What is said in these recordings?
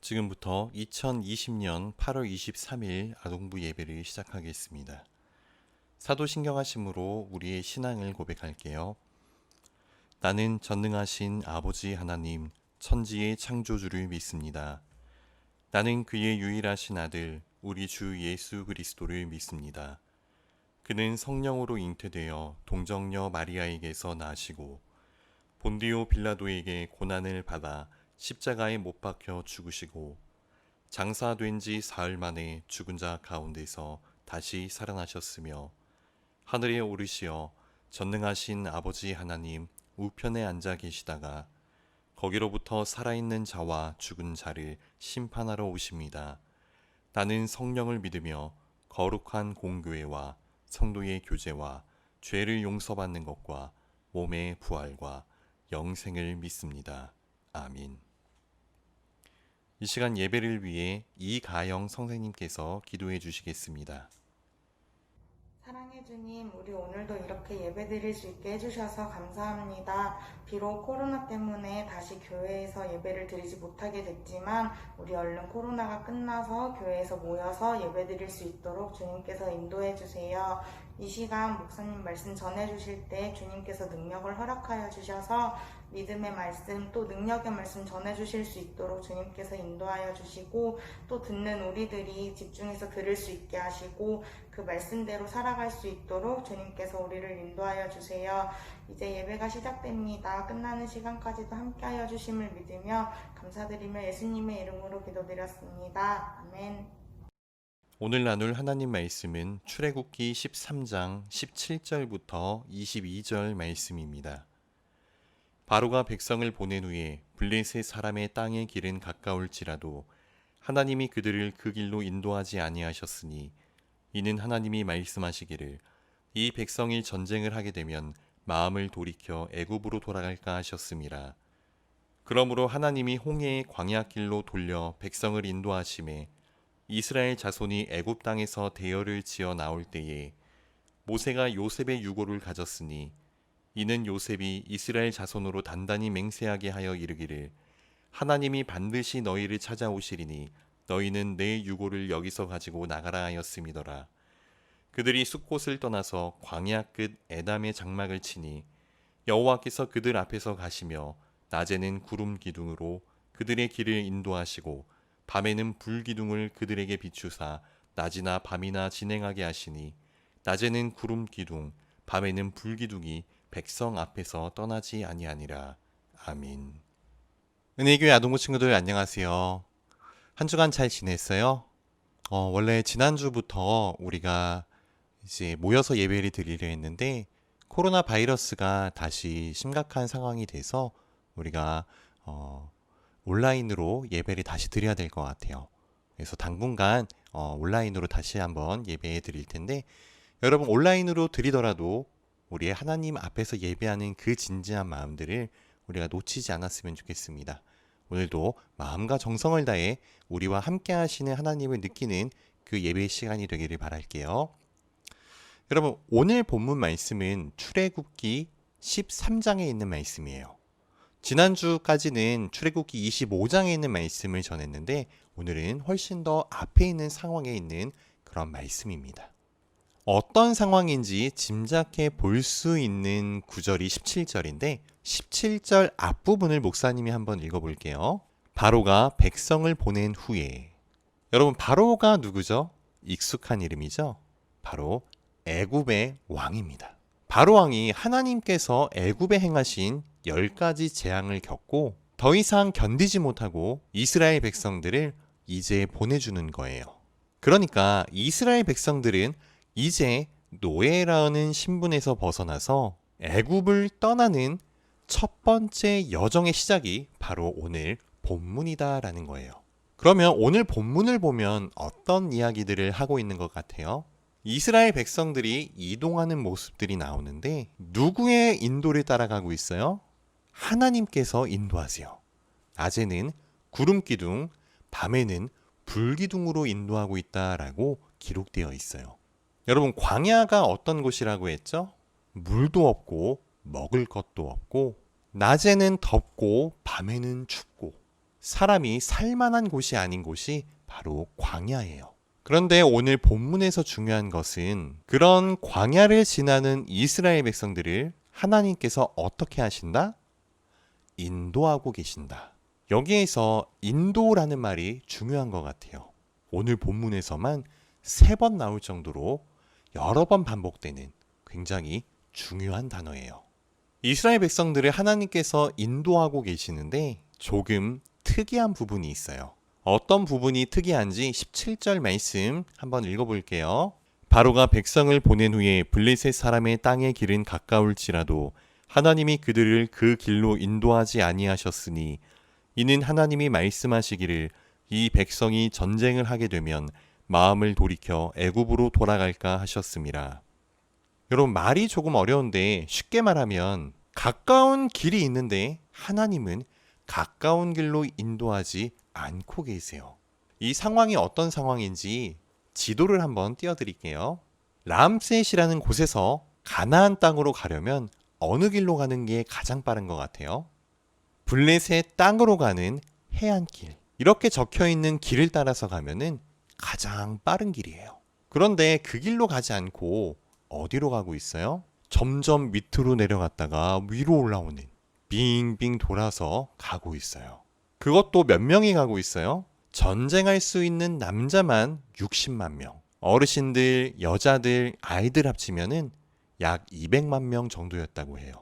지금부터 2020년 8월 23일 아동부 예배를 시작하겠습니다. 사도신경하심으로 우리의 신앙을 고백할게요. 나는 전능하신 아버지 하나님, 천지의 창조주를 믿습니다. 나는 그의 유일하신 아들, 우리 주 예수 그리스도를 믿습니다. 그는 성령으로 잉태되어 동정녀 마리아에게서 나시고 본디오 빌라도에게 고난을 받아 십자가에 못 박혀 죽으시고 장사된 지 사흘 만에 죽은 자 가운데서 다시 살아나셨으며 하늘에 오르시어 전능하신 아버지 하나님 우편에 앉아 계시다가 거기로부터 살아있는 자와 죽은 자를 심판하러 오십니다. 나는 성령을 믿으며 거룩한 공교회와 성도의 교제와 죄를 용서받는 것과 몸의 부활과 영생을 믿습니다. 아민. 이 시간 예배를 위해 이가영 선생님께서 기도해 주시겠습니다. 사랑해 주님, 우리 오늘도 이렇게 예배드릴 수 있게 해주셔서 감사합니다. 비록 코로나 때문에 다시 교회에서 예배를 드리지 못하게 됐지만 우리 얼른 코로나가 끝나서 교회에서 모여서 예배드릴 수 있도록 주님께서 인도해 주세요. 이 시간 목사님 말씀 전해주실 때 주님께서 능력을 허락하여 주셔서 믿음의 말씀 또 능력의 말씀 전해주실 수 있도록 주님께서 인도하여 주시고 또 듣는 우리들이 집중해서 들을 수 있게 하시고 그 말씀대로 살아갈 수 있도록 주님께서 우리를 인도하여 주세요. 이제 예배가 시작됩니다. 끝나는 시간까지도 함께하여 주심을 믿으며 감사드리며 예수님의 이름으로 기도드렸습니다. 아멘. 오늘 나눌 하나님 말씀은 출애굽기 13장 17절부터 22절 말씀입니다. 바로가 백성을 보낸 후에 블레셋 사람의 땅의 길은 가까울지라도 하나님이 그들을 그 길로 인도하지 아니하셨으니 이는 하나님이 말씀하시기를 이 백성이 전쟁을 하게 되면 마음을 돌이켜 애굽으로 돌아갈까 하셨음이라. 그러므로 하나님이 홍해의 광야길로 돌려 백성을 인도하심에 이스라엘 자손이 애굽 땅에서 대열을 지어 나올 때에 모세가 요셉의 유고를 가졌으니 이는 요셉이 이스라엘 자손으로 단단히 맹세하게 하여 이르기를 하나님이 반드시 너희를 찾아오시리니 너희는 내 유고를 여기서 가지고 나가라 하였음이더라. 그들이 숲곳을 떠나서 광야 끝 에담의 장막을 치니 여호와께서 그들 앞에서 가시며 낮에는 구름 기둥으로 그들의 길을 인도하시고 밤에는 불 기둥을 그들에게 비추사 낮이나 밤이나 진행하게 하시니 낮에는 구름 기둥 밤에는 불 기둥이 백성 앞에서 떠나지 아니하니라. 아민. 은혜교회 아동부 친구들 안녕하세요. 한 주간 잘 지냈어요? 원래 지난주부터 우리가 이제 모여서 예배를 드리려 했는데 코로나 바이러스가 다시 심각한 상황이 돼서 우리가 온라인으로 예배를 다시 드려야 될 것 같아요. 그래서 당분간 온라인으로 다시 한번 예배 드릴 텐데 여러분 온라인으로 드리더라도 우리의 하나님 앞에서 예배하는 그 진지한 마음들을 우리가 놓치지 않았으면 좋겠습니다. 오늘도 마음과 정성을 다해 우리와 함께 하시는 하나님을 느끼는 그 예배 시간이 되기를 바랄게요. 여러분 오늘 본문 말씀은 출애굽기 13장에 있는 말씀이에요. 지난주까지는 출애굽기 25장에 있는 말씀을 전했는데 오늘은 훨씬 더 앞에 있는 상황에 있는 그런 말씀입니다. 어떤 상황인지 짐작해 볼 수 있는 구절이 17절인데 17절 앞부분을 목사님이 한번 읽어볼게요. 바로가 백성을 보낸 후에 여러분 바로가 누구죠? 익숙한 이름이죠? 바로 애굽의 왕입니다. 바로 왕이 하나님께서 애굽에 행하신 10가지 재앙을 겪고 더 이상 견디지 못하고 이스라엘 백성들을 이제 보내주는 거예요. 그러니까 이스라엘 백성들은 이제 노예라는 신분에서 벗어나서 애굽을 떠나는 첫 번째 여정의 시작이 바로 오늘 본문이다라는 거예요. 그러면 오늘 본문을 보면 어떤 이야기들을 하고 있는 것 같아요? 이스라엘 백성들이 이동하는 모습들이 나오는데 누구의 인도를 따라가고 있어요? 하나님께서 인도하세요. 낮에는 구름 기둥, 밤에는 불 기둥으로 인도하고 있다라고 기록되어 있어요. 여러분 광야가 어떤 곳이라고 했죠? 물도 없고 먹을 것도 없고 낮에는 덥고 밤에는 춥고 사람이 살만한 곳이 아닌 곳이 바로 광야예요. 그런데 오늘 본문에서 중요한 것은 그런 광야를 지나는 이스라엘 백성들을 하나님께서 어떻게 하신다? 인도하고 계신다. 여기에서 인도라는 말이 중요한 것 같아요. 오늘 본문에서만 3번 나올 정도로 여러 번 반복되는 굉장히 중요한 단어예요. 이스라엘 백성들을 하나님께서 인도하고 계시는데 조금 특이한 부분이 있어요. 어떤 부분이 특이한지 17절 말씀 한번 읽어볼게요. 바로가 백성을 보낸 후에 블레셋 사람의 땅의 길은 가까울지라도 하나님이 그들을 그 길로 인도하지 아니하셨으니 이는 하나님이 말씀하시기를 이 백성이 전쟁을 하게 되면 마음을 돌이켜 애굽으로 돌아갈까 하셨습니다. 여러분, 말이 조금 어려운데 쉽게 말하면 가까운 길이 있는데 하나님은 가까운 길로 인도하지 않고 계세요. 이 상황이 어떤 상황인지 지도를 한번 띄워드릴게요. 람셋이라는 곳에서 가나안 땅으로 가려면 어느 길로 가는 게 가장 빠른 것 같아요? 블레셋 땅으로 가는 해안길. 이렇게 적혀 있는 길을 따라서 가면은 가장 빠른 길이에요. 그런데 그 길로 가지 않고 어디로 가고 있어요? 점점 밑으로 내려갔다가 위로 올라오는 빙빙 돌아서 가고 있어요. 그것도 몇 명이 가고 있어요? 전쟁할 수 있는 남자만 60만 명, 어르신들, 여자들, 아이들 합치면은 약 200만 명 정도였다고 해요.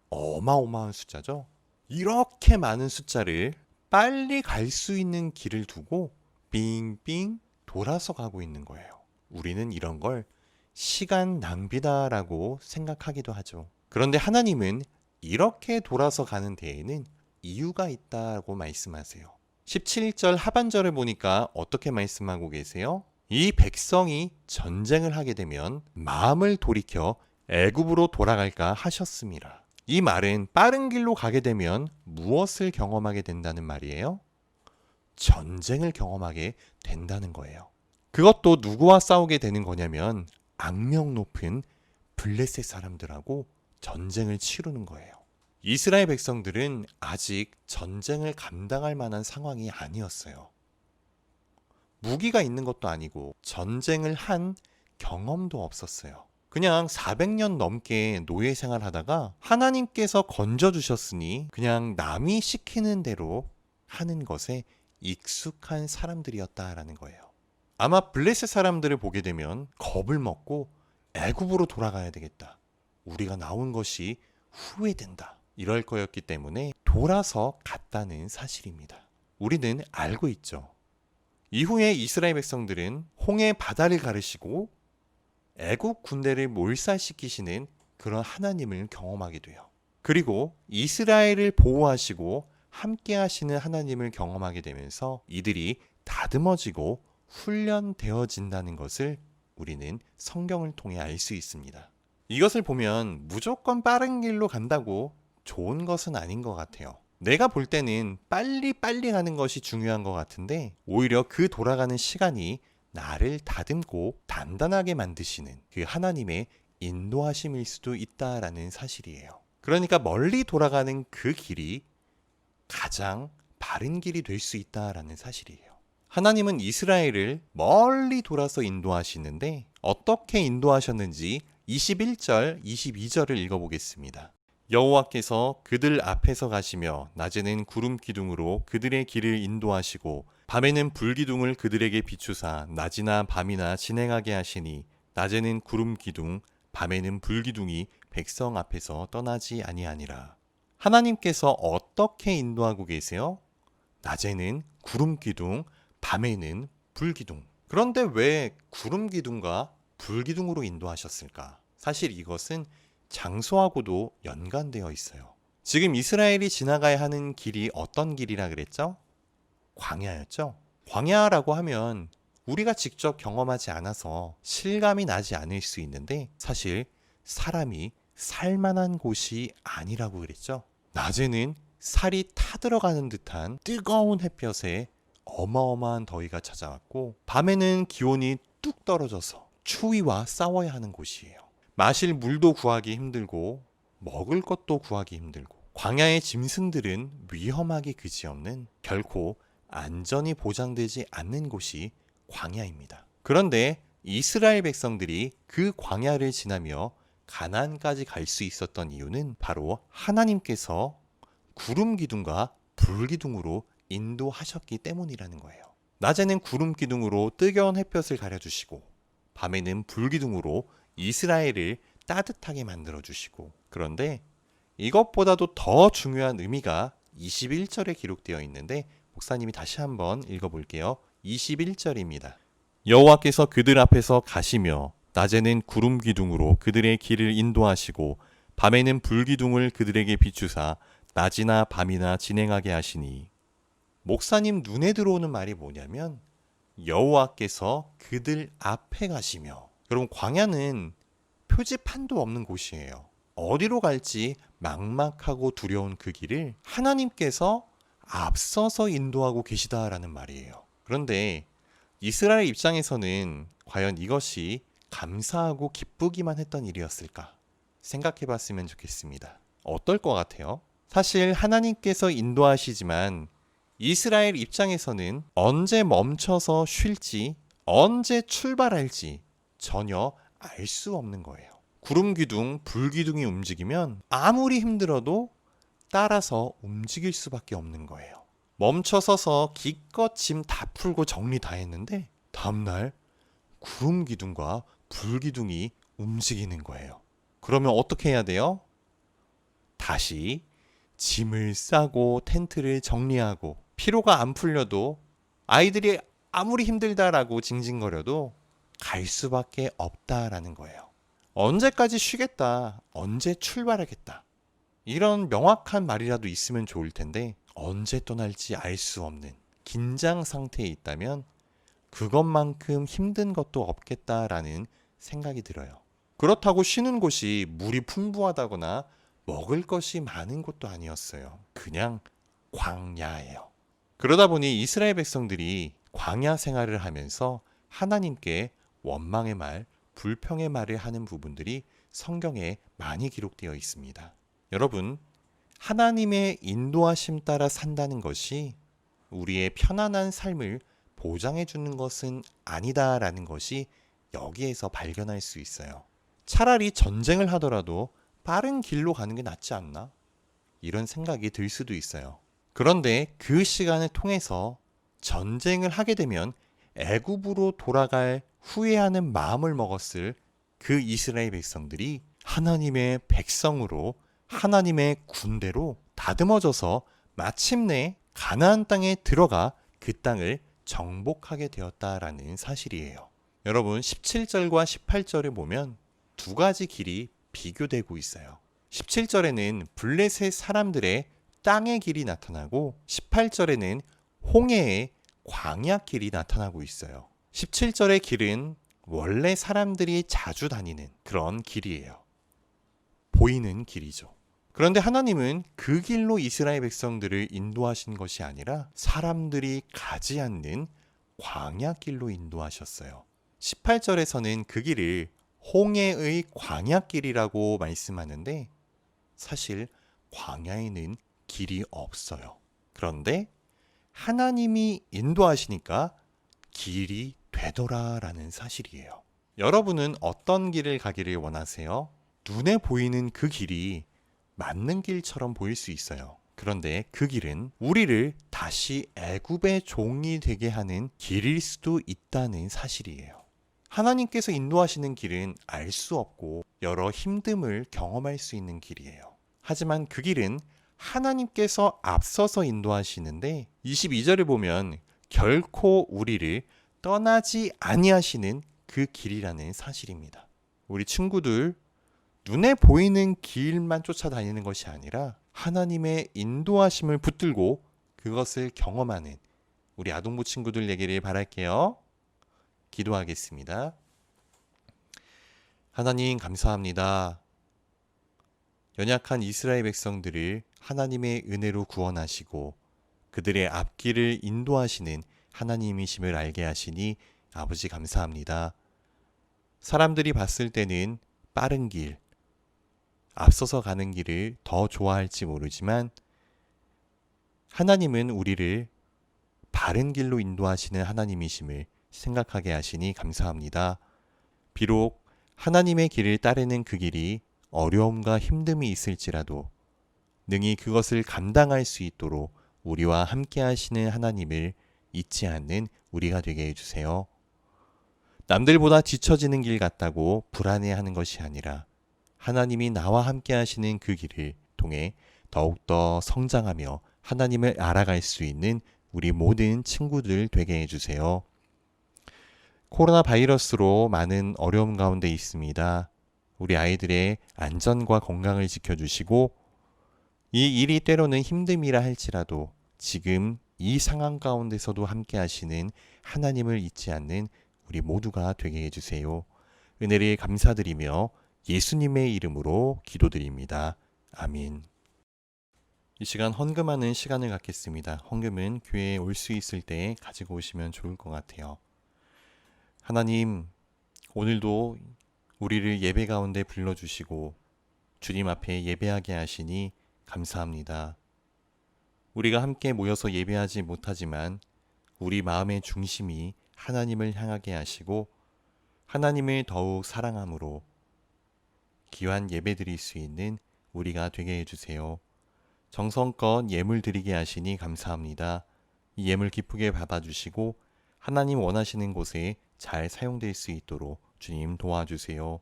어마어마한 숫자죠? 이렇게 많은 숫자를 빨리 갈 수 있는 길을 두고 빙빙 돌아서 가고 있는 거예요. 우리는 이런 걸 시간 낭비다라고 생각하기도 하죠. 그런데 하나님은 이렇게 돌아서 가는 데에는 이유가 있다고 말씀하세요. 17절 하반절을 보니까 어떻게 말씀하고 계세요? 이 백성이 전쟁을 하게 되면 마음을 돌이켜 애굽으로 돌아갈까 하셨습니다. 이 말은 빠른 길로 가게 되면 무엇을 경험하게 된다는 말이에요? 전쟁을 경험하게 된다는 거예요. 그것도 누구와 싸우게 되는 거냐면 악명 높은 블레셋 사람들하고 전쟁을 치르는 거예요. 이스라엘 백성들은 아직 전쟁을 감당할 만한 상황이 아니었어요. 무기가 있는 것도 아니고 전쟁을 한 경험도 없었어요. 그냥 400년 넘게 노예 생활하다가 하나님께서 건져주셨으니 그냥 남이 시키는 대로 하는 것에 익숙한 사람들이었다라는 거예요. 아마 블레셋 사람들을 보게 되면 겁을 먹고 애굽으로 돌아가야 되겠다. 우리가 나온 것이 후회된다. 이럴 거였기 때문에 돌아서 갔다는 사실입니다. 우리는 알고 있죠. 이후에 이스라엘 백성들은 홍해 바다를 가르시고 애국 군대를 몰살시키시는 그런 하나님을 경험하게 돼요. 그리고 이스라엘을 보호하시고 함께 하시는 하나님을 경험하게 되면서 이들이 다듬어지고 훈련되어진다는 것을 우리는 성경을 통해 알 수 있습니다. 이것을 보면 무조건 빠른 길로 간다고 좋은 것은 아닌 것 같아요. 내가 볼 때는 빨리 가는 것이 중요한 것 같은데 오히려 그 돌아가는 시간이 나를 다듬고 단단하게 만드시는 그 하나님의 인도하심일 수도 있다라는 사실이에요. 그러니까 멀리 돌아가는 그 길이 가장 바른 길이 될 수 있다라는 사실이에요. 하나님은 이스라엘을 멀리 돌아서 인도하시는데 어떻게 인도하셨는지 21절, 22절을 읽어보겠습니다. 여호와께서 그들 앞에서 가시며 낮에는 구름 기둥으로 그들의 길을 인도하시고 밤에는 불기둥을 그들에게 비추사 낮이나 밤이나 진행하게 하시니 낮에는 구름 기둥, 밤에는 불기둥이 백성 앞에서 떠나지 아니하니라. 하나님께서 어떻게 인도하고 계세요? 낮에는 구름 기둥, 밤에는 불기둥. 그런데 왜 구름 기둥과 불기둥으로 인도하셨을까? 사실 이것은 장소하고도 연관되어 있어요. 지금 이스라엘이 지나가야 하는 길이 어떤 길이라 그랬죠? 광야였죠. 광야라고 하면 우리가 직접 경험하지 않아서 실감이 나지 않을 수 있는데 사실 사람이 살만한 곳이 아니라고 그랬죠. 낮에는 살이 타들어가는 듯한 뜨거운 햇볕에 어마어마한 더위가 찾아왔고 밤에는 기온이 뚝 떨어져서 추위와 싸워야 하는 곳이에요. 마실 물도 구하기 힘들고 먹을 것도 구하기 힘들고 광야의 짐승들은 위험하기 그지없는 결코 안전이 보장되지 않는 곳이 광야입니다. 그런데 이스라엘 백성들이 그 광야를 지나며 가나안까지 갈 수 있었던 이유는 바로 하나님께서 구름 기둥과 불 기둥으로 인도하셨기 때문이라는 거예요. 낮에는 구름 기둥으로 뜨거운 햇볕을 가려주시고 밤에는 불 기둥으로 이스라엘을 따뜻하게 만들어주시고, 그런데 이것보다도 더 중요한 의미가 21절에 기록되어 있는데 목사님이 다시 한번 읽어볼게요. 21절입니다. 여호와께서 그들 앞에서 가시며 낮에는 구름 기둥으로 그들의 길을 인도하시고 밤에는 불 기둥을 그들에게 비추사 낮이나 밤이나 진행하게 하시니. 목사님 눈에 들어오는 말이 뭐냐면 여호와께서 그들 앞에 가시며. 여러분, 광야는 표지판도 없는 곳이에요. 어디로 갈지 막막하고 두려운 그 길을 하나님께서 앞서서 인도하고 계시다라는 말이에요. 그런데 이스라엘 입장에서는 과연 이것이 감사하고 기쁘기만 했던 일이었을까 생각해 봤으면 좋겠습니다. 어떨 것 같아요? 사실 하나님께서 인도하시지만 이스라엘 입장에서는 언제 멈춰서 쉴지, 언제 출발할지 전혀 알 수 없는 거예요. 구름 기둥, 불 기둥이 움직이면 아무리 힘들어도 따라서 움직일 수밖에 없는 거예요. 멈춰 서서 기껏 짐 다 풀고 정리 다 했는데 다음날 구름 기둥과 불 기둥이 움직이는 거예요. 그러면 어떻게 해야 돼요? 다시 짐을 싸고 텐트를 정리하고, 피로가 안 풀려도 아이들이 아무리 힘들다라고 징징거려도 갈 수밖에 없다라는 거예요. 언제까지 쉬겠다, 언제 출발하겠다, 이런 명확한 말이라도 있으면 좋을 텐데 언제 떠날지 알 수 없는 긴장 상태에 있다면 그것만큼 힘든 것도 없겠다라는 생각이 들어요. 그렇다고 쉬는 곳이 물이 풍부하다거나 먹을 것이 많은 곳도 아니었어요. 그냥 광야예요. 그러다 보니 이스라엘 백성들이 광야 생활을 하면서 하나님께 원망의 말, 불평의 말을 하는 부분들이 성경에 많이 기록되어 있습니다. 여러분, 하나님의 인도하심 따라 산다는 것이 우리의 편안한 삶을 보장해 주는 것은 아니다라는 것이 여기에서 발견할 수 있어요. 차라리 전쟁을 하더라도 빠른 길로 가는 게 낫지 않나? 이런 생각이 들 수도 있어요. 그런데 그 시간을 통해서 전쟁을 하게 되면 애굽으로 돌아갈 후회하는 마음을 먹었을 그 이스라엘 백성들이 하나님의 백성으로, 하나님의 군대로 다듬어져서 마침내 가나안 땅에 들어가 그 땅을 정복하게 되었다라는 사실이에요. 여러분, 17절과 18절에 보면 두 가지 길이 비교되고 있어요. 17절에는 블레셋 사람들의 땅의 길이 나타나고 18절에는 홍해의 광야 길이 나타나고 있어요. 17절의 길은 원래 사람들이 자주 다니는 그런 길이에요. 보이는 길이죠. 그런데 하나님은 그 길로 이스라엘 백성들을 인도하신 것이 아니라 사람들이 가지 않는 광야 길로 인도하셨어요. 18절에서는 그 길을 홍해의 광야길이라고 말씀하는데 사실 광야에는 길이 없어요. 그런데 하나님이 인도하시니까 길이 되더라라는 사실이에요. 여러분은 어떤 길을 가기를 원하세요? 눈에 보이는 그 길이 맞는 길처럼 보일 수 있어요. 그런데 그 길은 우리를 다시 애굽의 종이 되게 하는 길일 수도 있다는 사실이에요. 하나님께서 인도하시는 길은 알 수 없고 여러 힘듦을 경험할 수 있는 길이에요. 하지만 그 길은 하나님께서 앞서서 인도하시는데 22절을 보면 결코 우리를 떠나지 아니하시는 그 길이라는 사실입니다. 우리 친구들, 눈에 보이는 길만 쫓아다니는 것이 아니라 하나님의 인도하심을 붙들고 그것을 경험하는 우리 아동부 친구들 되기를 바랄게요. 기도하겠습니다. 하나님, 감사합니다. 연약한 이스라엘 백성들을 하나님의 은혜로 구원하시고 그들의 앞길을 인도하시는 하나님이심을 알게 하시니 아버지 감사합니다. 사람들이 봤을 때는 빠른 길, 앞서서 가는 길을 더 좋아할지 모르지만 하나님은 우리를 바른 길로 인도하시는 하나님이심을 생각하게 하시니 감사합니다. 비록 하나님의 길을 따르는 그 길이 어려움과 힘듦이 있을지라도 능히 그것을 감당할 수 있도록 우리와 함께 하시는 하나님을 잊지 않는 우리가 되게 해주세요. 남들보다 뒤처지는 길 같다고 불안해하는 것이 아니라 하나님이 나와 함께 하시는 그 길을 통해 더욱더 성장하며 하나님을 알아갈 수 있는 우리 모든 친구들 되게 해주세요. 코로나 바이러스로 많은 어려움 가운데 있습니다. 우리 아이들의 안전과 건강을 지켜주시고 이 일이 때로는 힘듦이라 할지라도 지금 이 상황 가운데서도 함께 하시는 하나님을 잊지 않는 우리 모두가 되게 해주세요. 은혜를 감사드리며 예수님의 이름으로 기도드립니다. 아멘. 이 시간 헌금하는 시간을 갖겠습니다. 헌금은 교회에 올 수 있을 때 가지고 오시면 좋을 것 같아요. 하나님, 오늘도 우리를 예배 가운데 불러주시고 주님 앞에 예배하게 하시니 감사합니다. 우리가 함께 모여서 예배하지 못하지만 우리 마음의 중심이 하나님을 향하게 하시고 하나님을 더욱 사랑함으로 귀한 예배 드릴 수 있는 우리가 되게 해주세요. 정성껏 예물 드리게 하시니 감사합니다. 이 예물 기쁘게 받아주시고 하나님 원하시는 곳에 잘 사용될 수 있도록 주님 도와주세요.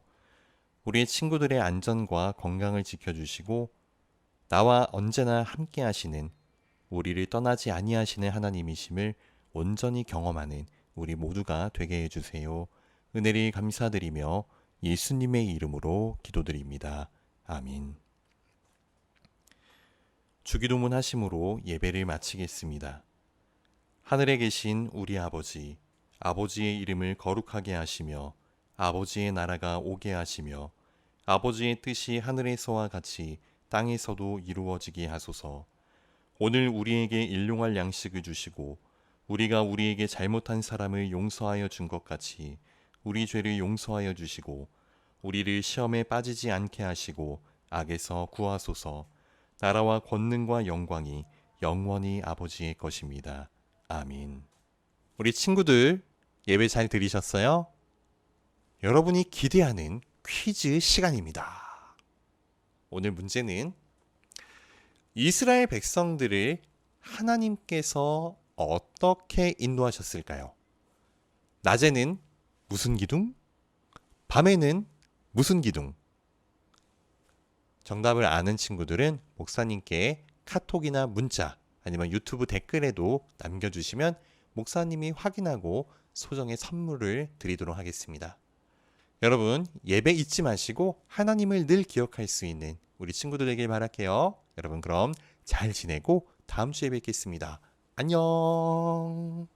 우리의 친구들의 안전과 건강을 지켜주시고 나와 언제나 함께 하시는 우리를 떠나지 아니하시는 하나님이심을 온전히 경험하는 우리 모두가 되게 해주세요. 은혜를 감사드리며 예수님의 이름으로 기도드립니다. 아멘. 주기도문 하심으로 예배를 마치겠습니다. 하늘에 계신 우리 아버지, 아버지의 이름을 거룩하게 하시며 아버지의 나라가 오게 하시며 아버지의 뜻이 하늘에서와 같이 땅에서도 이루어지게 하소서. 오늘 우리에게 일용할 양식을 주시고 우리가 우리에게 잘못한 사람을 용서하여 준 것 같이 우리 죄를 용서하여 주시고 우리를 시험에 빠지지 않게 하시고 악에서 구하소서. 나라와 권능과 영광이 영원히 아버지의 것입니다. 아멘. 우리 친구들 예배 잘 들으셨어요? 여러분이 기대하는 퀴즈 시간입니다. 오늘 문제는 이스라엘 백성들을 하나님께서 어떻게 인도하셨을까요? 낮에는 무슨 기둥? 밤에는 무슨 기둥? 정답을 아는 친구들은 목사님께 카톡이나 문자 아니면 유튜브 댓글에도 남겨주시면 목사님이 확인하고 소정의 선물을 드리도록 하겠습니다. 여러분 예배 잊지 마시고 하나님을 늘 기억할 수 있는 우리 친구들 되길 바랄게요. 여러분 그럼 잘 지내고 다음 주에 뵙겠습니다. 안녕.